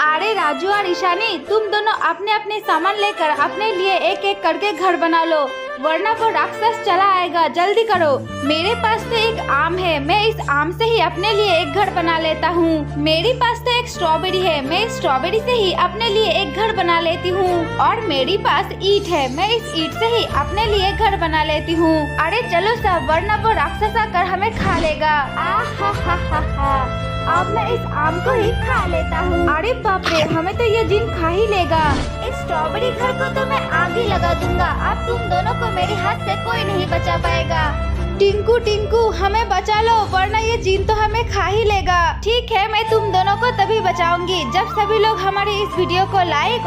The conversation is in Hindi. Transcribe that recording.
अरे राजू और ईशानी, तुम दोनों अपने अपने सामान लेकर अपने लिए एक एक करके घर बना लो, वरना वो राक्षस चला आएगा। जल्दी करो। मेरे पास तो एक आम है, मैं इस आम से ही अपने लिए एक घर बना लेता हूँ। मेरे पास तो एक स्ट्रॉबेरी है, मैं इस स्ट्रॉबेरी से ही अपने लिए एक घर बना लेती हूँ। और मेरे पास ईंट है, मैं इस ईंट से ही अपने लिए घर बना लेती हूँ। अरे चलो सब, वरना वो राक्षस आकर हमें खा लेगा। अब मैं इस आम को ही खा लेता हूँ। अरे बाप रे, हमें तो ये जिन खा ही लेगा। इस स्ट्रॉबेरी घर को तो मैं आग ही लगा दूंगा। अब तुम दोनों को मेरे हाथ से कोई नहीं बचा पाएगा। टिंकू टिंकू, हमें बचा लो, वरना ये जिन तो हमें खा ही लेगा। ठीक है, मैं तुम दोनों को तभी बचाऊंगी जब सभी लोग हमारी इस वीडियो को लाइक